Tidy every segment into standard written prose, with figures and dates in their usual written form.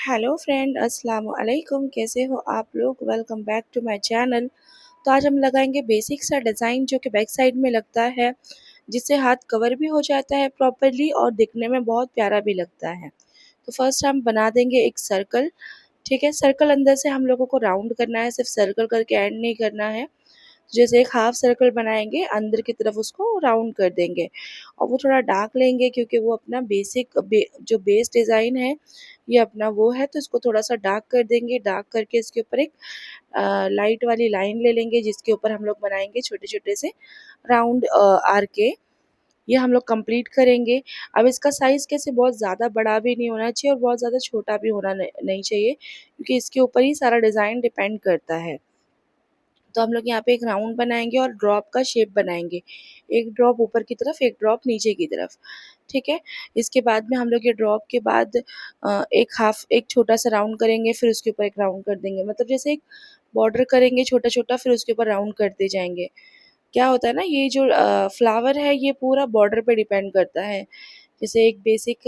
Hello friend, अस्सलाम वालेकुम। कैसे हो आप लोग? Welcome back to my channel. तो आज हम लगाएंगे बेसिक सा डिज़ाइन जो कि बैक साइड में लगता है, जिससे हाथ कवर भी हो जाता है प्रॉपरली और दिखने में बहुत प्यारा भी लगता है। तो फर्स्ट हम बना देंगे एक सर्कल। ठीक है, सर्कल अंदर से हम लोगों को राउंड करना है, सिर्फ सर्कल करके एंड नहीं करना है। जैसे एक हाफ सर्कल बनाएंगे, अंदर की तरफ उसको राउंड कर देंगे और वो थोड़ा डार्क लेंगे क्योंकि वो अपना जो बेस डिज़ाइन है ये अपना वो है, तो इसको थोड़ा सा डार्क कर देंगे। डार्क करके इसके ऊपर एक लाइट वाली लाइन ले लेंगे, जिसके ऊपर हम लोग बनाएंगे छोटे छोटे से राउंड आर के। ये हम लोग कंप्लीट करेंगे। अब इसका साइज़ कैसे, बहुत ज़्यादा बड़ा भी नहीं होना चाहिए और बहुत ज़्यादा छोटा भी होना नहीं चाहिए, क्योंकि इसके ऊपर ही सारा डिज़ाइन डिपेंड करता है। तो हम लोग यहाँ पे एक राउंड बनाएंगे और ड्रॉप का शेप बनाएंगे, एक ड्रॉप ऊपर की तरफ, एक ड्रॉप नीचे की तरफ। ठीक है, इसके बाद में हम लोग ये ड्रॉप के बाद एक छोटा सा राउंड करेंगे, फिर उसके ऊपर एक राउंड कर देंगे, मतलब जैसे एक बॉर्डर करेंगे छोटा छोटा, फिर उसके ऊपर राउंड करते जाएंगे। क्या होता है ना, ये जो फ्लावर है ये पूरा बॉर्डर पे डिपेंड करता है। जैसे एक बेसिक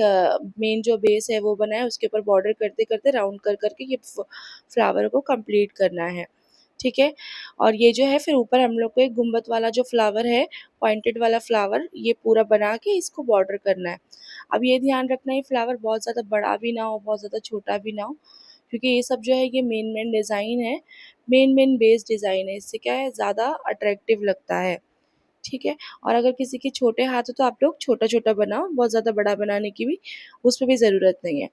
मेन जो बेस है वो बना है, उसके ऊपर बॉर्डर करते करते राउंड कर करके ये फ्लावर को कंप्लीट करना है। ठीक है, और ये जो है फिर ऊपर हम लोग को एक गुम्बद वाला जो फ्लावर है, पॉइंटेड वाला फ्लावर, ये पूरा बना के इसको बॉर्डर करना है। अब ये ध्यान रखना है फ्लावर बहुत ज़्यादा बड़ा भी ना हो, बहुत ज़्यादा छोटा भी ना हो, क्योंकि ये सब जो है ये मेन डिज़ाइन है, मेन बेस डिज़ाइन है। इससे क्या है, ज़्यादा अट्रैक्टिव लगता है। ठीक है, और अगर किसी के छोटे हाथ हो तो आप लोग छोटा छोटा बनाओ, बहुत ज़्यादा बड़ा बनाने की भी उसमें भी ज़रूरत नहीं है।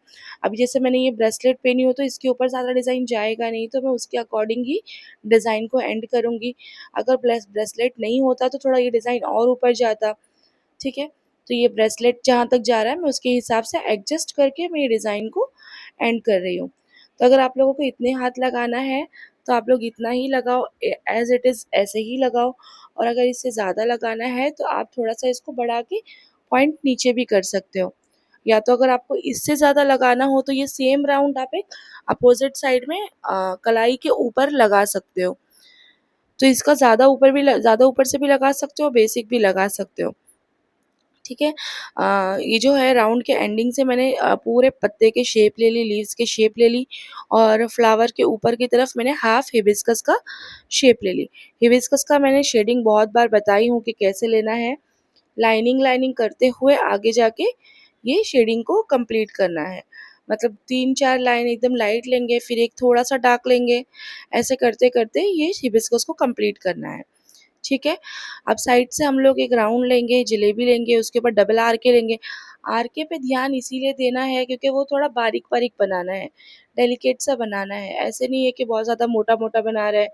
अभी जैसे मैंने ये ब्रेसलेट पहनी हो तो इसके ऊपर ज़्यादा डिज़ाइन जाएगा नहीं, तो मैं उसके अकॉर्डिंग ही डिज़ाइन को एंड करूँगी। अगर ब्रेसलेट नहीं होता तो थोड़ा ये डिज़ाइन और ऊपर जाता। ठीक है, तो ये ब्रेसलेट जहाँ तक जा रहा है मैं उसके हिसाब से एडजस्ट करके मैं ये डिज़ाइन को एंड कर रही हूँ। तो अगर आप लोगों को इतने हाथ लगाना है तो आप लोग इतना ही लगाओ, एज इट इज़ ऐसे ही लगाओ। और अगर इससे ज़्यादा लगाना है तो आप थोड़ा सा इसको बढ़ा के पॉइंट नीचे भी कर सकते हो, या तो अगर आपको इससे ज़्यादा लगाना हो तो ये सेम राउंड आप एक अपोजिट साइड में कलाई के ऊपर लगा सकते हो। तो इसका ज़्यादा ऊपर से भी लगा सकते हो, बेसिक भी लगा सकते हो। ठीक है, ये जो है राउंड के एंडिंग से मैंने पूरे पत्ते के शेप ले ली, लीव्स के शेप ले ली, और फ्लावर के ऊपर की तरफ मैंने हाफ हिबिस्कस का शेप ले ली। हिबिस्कस का मैंने शेडिंग बहुत बार बताई हूँ कि कैसे लेना है। लाइनिंग लाइनिंग करते हुए आगे जाके ये शेडिंग को कंप्लीट करना है, मतलब 3-4 लाइन एकदम लाइट लेंगे, फिर एक थोड़ा सा डार्क लेंगे, ऐसे करते करते ये हिबिस्कस को कंप्लीट करना है। ठीक है, अब साइड से हम लोग एक राउंड लेंगे, जलेबी लेंगे, उसके ऊपर डबल आर के लेंगे। आर के पे ध्यान इसीलिए देना है क्योंकि वो थोड़ा बारीक बारीक बनाना है, डेलिकेट सा बनाना है। ऐसे नहीं है कि बहुत ज़्यादा मोटा मोटा बना रहे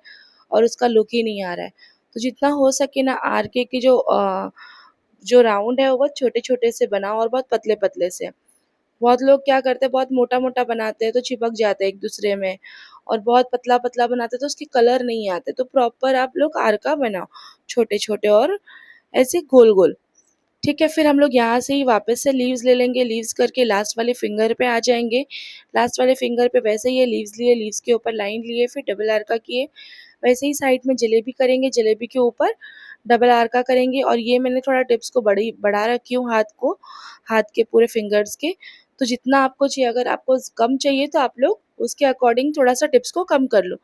और उसका लुक ही नहीं आ रहा है। तो जितना हो सके ना आर के की जो राउंड है वो बहुत छोटे छोटे से बनाओ और बहुत पतले पतले से। बहुत लोग क्या करते हैं, बहुत मोटा मोटा बनाते हैं तो चिपक जाते हैं एक दूसरे में, और बहुत पतला पतला बनाते हैं तो उसके कलर नहीं आते। तो प्रॉपर आप लोग आर का बनाओ, छोटे छोटे और ऐसे गोल गोल। ठीक है, फिर हम लोग यहाँ से ही वापस से लीव्स ले लेंगे, लीव्स करके लास्ट वाले फिंगर पे आ जाएंगे। लास्ट वाले फिंगर पे वैसे ही ये लीव्स लिए, लीव्स के ऊपर लाइन लिए, फिर डबल आर का किए। वैसे ही साइड में जलेबी करेंगे, जलेबी के ऊपर डबल आर का करेंगे। और ये मैंने थोड़ा टिप्स को बढ़ा रखी हूँ, हाथ के पूरे फिंगर्स के। तो जितना आपको चाहिए, अगर आपको कम चाहिए तो आप लोग उसके अकॉर्डिंग थोड़ा सा टिप्स को कम कर लो,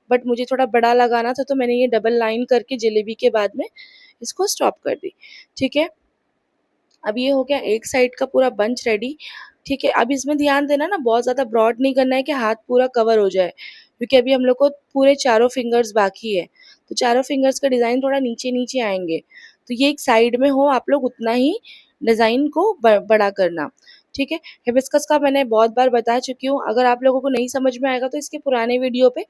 बट मुझे थोड़ा बड़ा लगाना था तो मैंने ये डबल लाइन करके जलेबी के बाद में इसको स्टॉप कर दी। ठीक है, अब ये हो गया एक साइड का पूरा बंच रेडी। ठीक है, अब इसमें ध्यान देना ना, बहुत ज़्यादा ब्रॉड नहीं करना है कि हाथ पूरा कवर हो जाए, क्योंकि अभी हम लोग को पूरे चारों फिंगर्स बाकी है। तो चारों फिंगर्स का डिज़ाइन थोड़ा नीचे नीचे आएंगे, तो ये एक साइड में हो, आप लोग उतना ही डिज़ाइन को बड़ा करना। ठीक है, हिबिस्कस का मैंने बहुत बार बता चुकी हूँ, अगर आप लोगों को नहीं समझ में आएगा तो इसके पुराने वीडियो पे,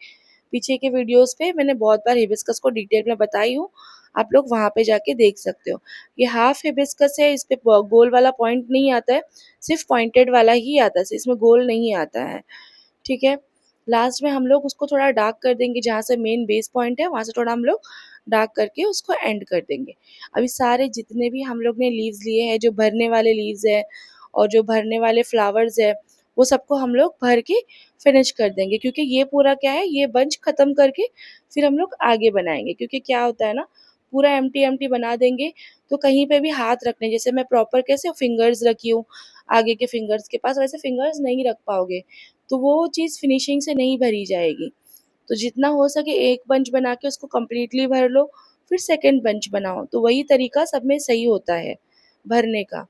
पीछे के वीडियोस पे मैंने बहुत बार हिबिस्कस को डिटेल में बताई हूँ, आप लोग वहाँ पे जाके देख सकते हो। ये हाफ हिबिस्कस है, इस पे गोल वाला पॉइंट नहीं आता है, सिर्फ पॉइंटेड वाला ही आता है, इसमें गोल नहीं आता है। ठीक है, लास्ट में हम लोग उसको थोड़ा डार्क कर देंगे, जहाँ से मेन बेस पॉइंट है वहाँ से थोड़ा हम लोग डार्क करके उसको एंड कर देंगे। अभी सारे जितने भी हम लोग ने लीव्स लिए हैं, जो भरने वाले लीव्स है और जो भरने वाले फ्लावर्स है, वो सबको हम लोग भर के फिनिश कर देंगे, क्योंकि ये पूरा क्या है, ये बंच खत्म करके फिर हम लोग आगे बनाएंगे। क्योंकि क्या होता है ना, पूरा एम्प्टी एम्प्टी बना देंगे तो कहीं पे भी हाथ रखने, जैसे मैं प्रॉपर कैसे फिंगर्स रखी हूँ आगे के फिंगर्स के पास, वैसे फिंगर्स नहीं रख पाओगे, तो वो चीज़ फिनिशिंग से नहीं भरी जाएगी। तो जितना हो सके एक बंच बना के उसको कंप्लीटली भर लो, फिर सेकंड बंच बनाओ, तो वही तरीका सब में सही होता है भरने का।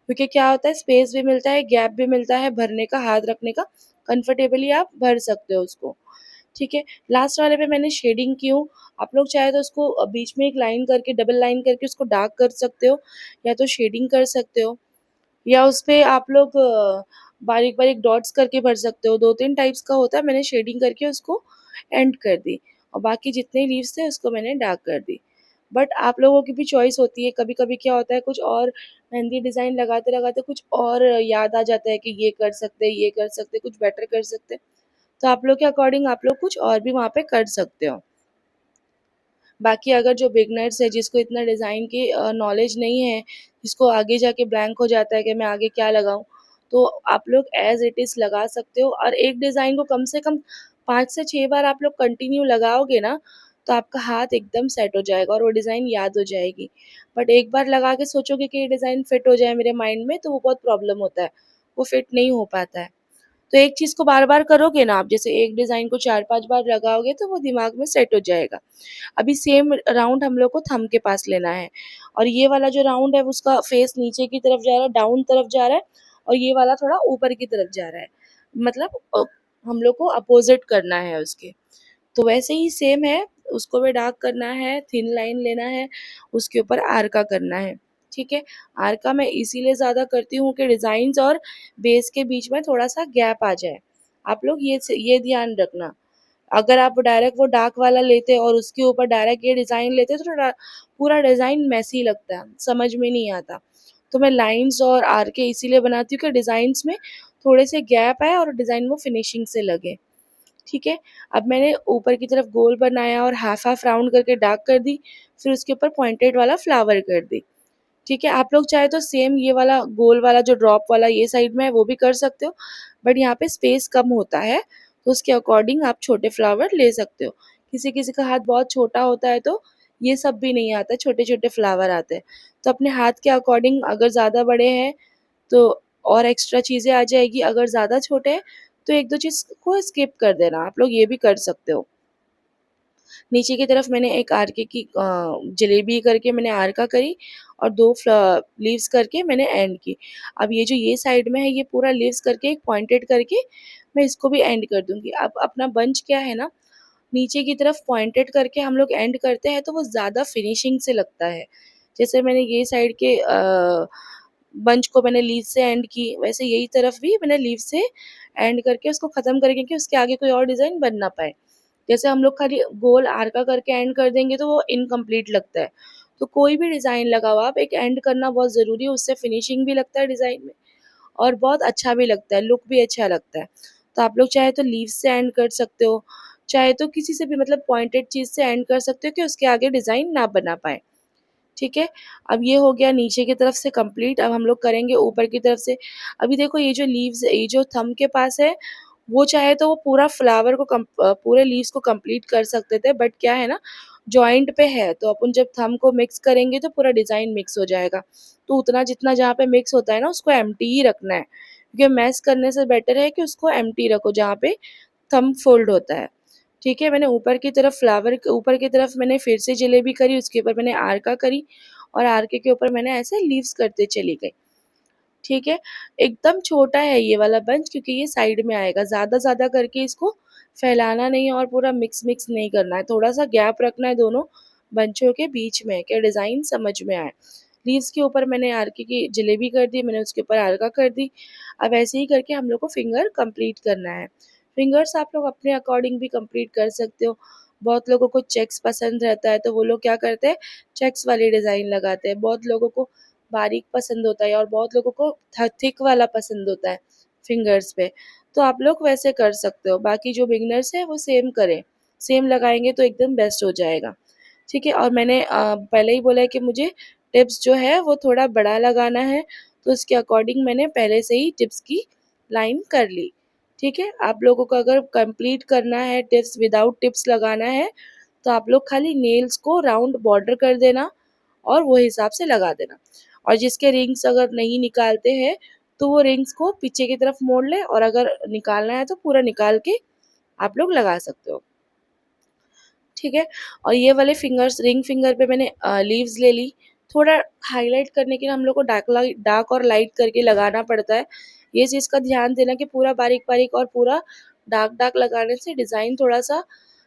क्योंकि क्या होता है, स्पेस भी मिलता है, गैप भी मिलता है भरने का, हाथ रखने का, कंफर्टेबली आप भर सकते हो उसको। ठीक है, लास्ट वाले पे मैंने शेडिंग की हूँ। आप लोग चाहे तो उसको बीच में एक लाइन करके, डबल लाइन करके उसको डार्क कर सकते हो, या तो शेडिंग कर सकते हो, या उस पे आप लोग बारीक बारीक डॉट्स करके भर सकते हो। 2-3 टाइप्स का होता है, मैंने शेडिंग करके उसको एंड कर दी, और बाकी जितने लीव्स थे उसको मैंने डार्क कर दी। बट आप लोगों की भी चॉइस होती है, कभी कभी क्या होता है, कुछ और मेहंदी डिज़ाइन लगाते लगाते कुछ और याद आ जाता है कि ये कर सकते हैं, ये कर सकते हैं, कुछ बेटर कर सकते हैं, तो आप लोग के अकॉर्डिंग आप लोग कुछ और भी वहाँ पे कर सकते हो। बाकी अगर जो बिगनर्स है, जिसको इतना डिज़ाइन की नॉलेज नहीं है, जिसको आगे जाके ब्लैंक हो जाता है कि मैं आगे क्या लगाऊँ, तो आप लोग एज़ इट इज़ लगा सकते हो, और एक डिज़ाइन को कम से कम 5 से 6 बार आप लोग कंटिन्यू लगाओगे ना, तो आपका हाथ एकदम सेट हो जाएगा और वो डिज़ाइन याद हो जाएगी। बट एक बार लगा के सोचोगे कि ये डिज़ाइन फिट हो जाए मेरे माइंड में, तो वो बहुत प्रॉब्लम होता है, वो फिट नहीं हो पाता है। तो एक चीज़ को बार-बार करोगे ना आप, जैसे एक डिज़ाइन को 4-5 बार लगाओगे तो वो दिमाग में सेट हो जाएगा। अभी सेम राउंड हम लोग को थंब के पास लेना है, और ये वाला जो राउंड है उसका फेस नीचे की तरफ जा रहा है, डाउन तरफ जा रहा है, और ये वाला थोड़ा ऊपर की तरफ जा रहा है। मतलब हम लोग को अपोज़िट करना है उसके। तो वैसे ही सेम है, उसको भी डार्क करना है, थिन लाइन लेना है, उसके ऊपर आर्का करना है, ठीक है? आर्का मैं इसीलिए ज़्यादा करती हूँ कि डिज़ाइन्स और बेस के बीच में थोड़ा-सा गैप आ जाए। आप लोग ये ध्यान रखना। अगर आप डायरेक्ट वो डार्क वाला लेते और उसके ऊपर डायरेक्ट ये डिज़ाइन लेते तो थोड़ा पूरा डिज़ाइन मेसी लगता है, समझ में नहीं आता। तो मैं लाइन्स और आर्कें इसीलिए बनाती हूँ कि डिज़ाइन्स में थोड़े से गैप आए और डिज़ाइन वो फिनिशिंग से लगे। ठीक है? अब मैंने ऊपर की तरफ गोल बनाया और हाफ हाफ राउंड करके डार्क कर दी, फिर उसके ऊपर पॉइंटेड वाला फ्लावर कर दी। ठीक है? आप लोग चाहे तो सेम ये वाला गोल वाला जो ड्रॉप वाला ये साइड में है वो भी कर सकते हो, बट यहाँ पे स्पेस कम होता है, तो उसके अकॉर्डिंग आप छोटे फ्लावर ले सकते हो। किसी-किसी का हाथ बहुत छोटा होता है तो ये सब भी नहीं आता, छोटे-छोटे फ्लावर आते हैं। तो अपने हाथ के अकॉर्डिंग अगर ज़्यादा बड़े हैं तो और एक्स्ट्रा चीज़ें आ जाएगी, अगर ज़्यादा छोटे हैं तो 1-2 चीज़ को स्किप कर देना, आप लोग ये भी कर सकते हो। नीचे की तरफ मैंने एक आर्के की जलेबी करके मैंने आर्का करी, और 2 लीव्स करके मैंने एंड की। अब ये जो ये साइड में है ये पूरा लीव्स करके एक पॉइंटेड करके मैं इसको भी एंड कर दूँगी। अब अपना बंच क्या है ना, नीचे की तरफ पॉइंटेड करके हम लोग एंड करते हैं तो वो ज़्यादा फिनिशिंग से लगता है। जैसे मैंने ये साइड के बंच को मैंने लीव से एंड की, वैसे यही तरफ भी मैंने लीव से एंड करके उसको ख़त्म करके कि उसके आगे कोई और डिज़ाइन बन ना पाए। जैसे हम लोग खाली गोल आर्का करके एंड कर देंगे तो वो इनकम्प्लीट लगता है। तो कोई भी डिज़ाइन लगाओ आप, एक एंड करना बहुत ज़रूरी है, उससे फिनिशिंग भी लगता है डिज़ाइन में, और बहुत अच्छा भी लगता है, लुक भी अच्छा लगता है। तो आप लोग चाहे तो लीव से एंड कर सकते हो, चाहे तो किसी से भी मतलब पॉइंटेड चीज़ से एंड कर सकते हो कि उसके आगे डिज़ाइन ना बना पाएँ। ठीक है? अब ये हो गया नीचे की तरफ से कंप्लीट, अब हम लोग करेंगे ऊपर की तरफ से। अभी देखो ये जो लीव्स ये जो थंब के पास है, वो चाहे तो वो पूरा फ्लावर को पूरे लीव्स को कंप्लीट कर सकते थे, बट क्या है ना, जॉइंट पे है तो अपन जब थंब को मिक्स करेंगे तो पूरा डिज़ाइन मिक्स हो जाएगा। तो उतना जितना जहाँ पे मिक्स होता है ना उसको एम्प्टी ही रखना है, क्योंकि मैश करने से बेटर है कि उसको एम्प्टी रखो जहाँ पे थंब फ़ोल्ड होता है। ठीक है, मैंने ऊपर की तरफ फ्लावर के ऊपर की तरफ मैंने फिर से जलेबी करी, उसके ऊपर मैंने आर्का करी, और आर्के के ऊपर मैंने ऐसे लीव्स करते चली गई। ठीक है, एकदम छोटा है ये वाला बंच क्योंकि ये साइड में आएगा, ज़्यादा करके इसको फैलाना नहीं है और पूरा मिक्स नहीं करना है, थोड़ा-सा गैप रखना है दोनों बंचों के बीच में कि डिज़ाइन समझ में आए। लीव्स के ऊपर मैंने आर्के की जलेबी कर दी, मैंने उसके ऊपर आर्का कर दी। अब ऐसे ही करके हम लोग को फिंगर कंप्लीट करना है। फिंगर्स आप लोग अपने अकॉर्डिंग भी कंप्लीट कर सकते हो। बहुत लोगों को चेक्स पसंद रहता है तो वो लोग क्या करते हैं, चेक्स वाली डिज़ाइन लगाते हैं। बहुत लोगों को बारीक पसंद होता है और बहुत लोगों को थिक वाला पसंद होता है फिंगर्स पे। तो आप लोग वैसे कर सकते हो। बाकी जो बिगिनर्स हैं वो सेम करें। सेम लगाएँगे तो एकदम बेस्ट हो जाएगा। ठीक है? और मैंने पहले ही बोला है कि मुझे टिप्स जो है वो थोड़ा बड़ा लगाना है, तो उसके अकॉर्डिंग मैंने पहले से ही टिप्स की लाइन कर ली। ठीक है? आप लोगों को अगर कंप्लीट करना है, टिप्स विदाउट टिप्स लगाना है, तो आप लोग खाली नेल्स को राउंड बॉर्डर कर देना, और वो हिसाब से लगा देना। और जिसके रिंग्स अगर नहीं निकालते हैं तो वो रिंग्स को पीछे की तरफ मोड़ ले, और अगर निकालना है तो पूरा निकाल के आप लोग लगा सकते हो। ठीक है। और ये वाले फिंगर्स, रिंग फिंगर पे मैंने लीव्स ले ली। थोड़ा हाईलाइट करने के लिए हम लोग को डार्क और लाइट करके लगाना पड़ता है। ये चीज़ का ध्यान देना कि पूरा बारीक बारीक और पूरा डार्क डार्क लगाने से डिज़ाइन थोड़ा सा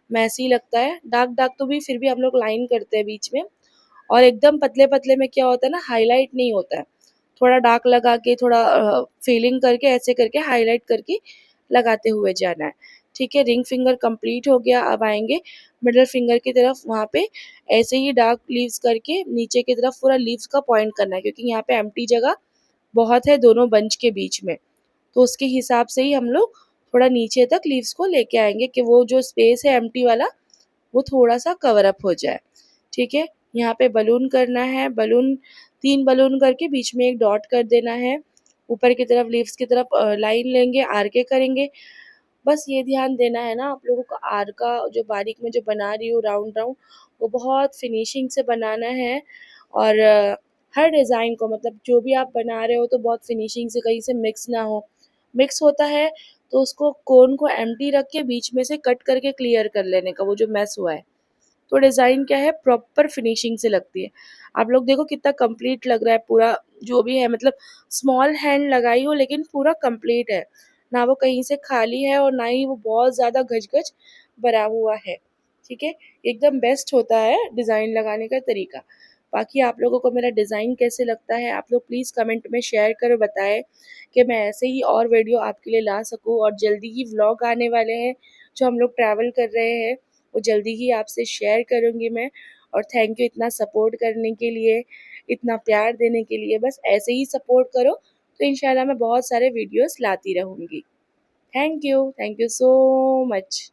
मैसी लगता है। डार्क डार्क तो भी फिर भी हम लोग लाइन करते हैं बीच में। और एकदम पतले पतले में क्या होता है ना, हाईलाइट नहीं होता है। थोड़ा डार्क लगा के, थोड़ा फिलिंग करके, ऐसे करके हाईलाइट करके लगाते हुए जाना है। ठीक है, रिंग फिंगर कंप्लीट हो गया। अब आएंगे मिडल फिंगर की तरफ। वहाँ पे ऐसे ही डार्क लीव्स करके नीचे की तरफ पूरा लीव्स का पॉइंट करना है, क्योंकि यहाँ पे एम्प्टी जगह बहुत है दोनों बंच के बीच में। तो उसके हिसाब से ही हम लोग थोड़ा नीचे तक लीव्स को लेके आएंगे कि वो जो स्पेस है एम्प्टी वाला वो थोड़ा सा कवर अप हो जाए। ठीक है। यहाँ पे बलून करना है। बलून 3 बलून करके बीच में एक डॉट कर देना है। ऊपर की तरफ लीव्स की तरफ लाइन लेंगे, आर के करेंगे। बस ये ध्यान देना है ना आप लोगों को, आर का जो बारीक में जो बना रही हूँ राउंड राउंड, वो बहुत फिनिशिंग से बनाना है। और हर डिज़ाइन को, मतलब जो भी आप बना रहे हो तो बहुत फिनिशिंग से, कहीं से मिक्स ना हो। मिक्स होता है तो उसको कोन को एम्प्टी रख के बीच में से कट करके क्लियर कर लेने का, वो जो मैस हुआ है। तो डिज़ाइन क्या है, प्रॉपर फिनिशिंग से लगती है। आप लोग देखो कितना कंप्लीट लग रहा है पूरा, जो भी है, मतलब स्मॉल हैंड लगाई हो लेकिन पूरा कंप्लीट है। ना वो कहीं से खाली है और ना ही वो बहुत ज़्यादा गज-गज भरा हुआ है। ठीक है? एकदम बेस्ट होता है डिज़ाइन लगाने का तरीका। बाकी आप लोगों को मेरा डिज़ाइन कैसे लगता है, आप लोग प्लीज़ कमेंट में शेयर कर बताएँ कि मैं ऐसे ही और वीडियो आपके लिए ला सकूँ। और जल्दी ही व्लॉग आने वाले हैं, जो हम लोग ट्रैवल कर रहे हैं, वो जल्दी ही आपसे शेयर करूँगी मैं। और थैंक यू इतना सपोर्ट करने के लिए, इतना प्यार देने के लिए। बस ऐसे ही सपोर्ट करो तो इंशाल्लाह मैं बहुत सारे वीडियोस लाती रहूँगी। Thank you so much.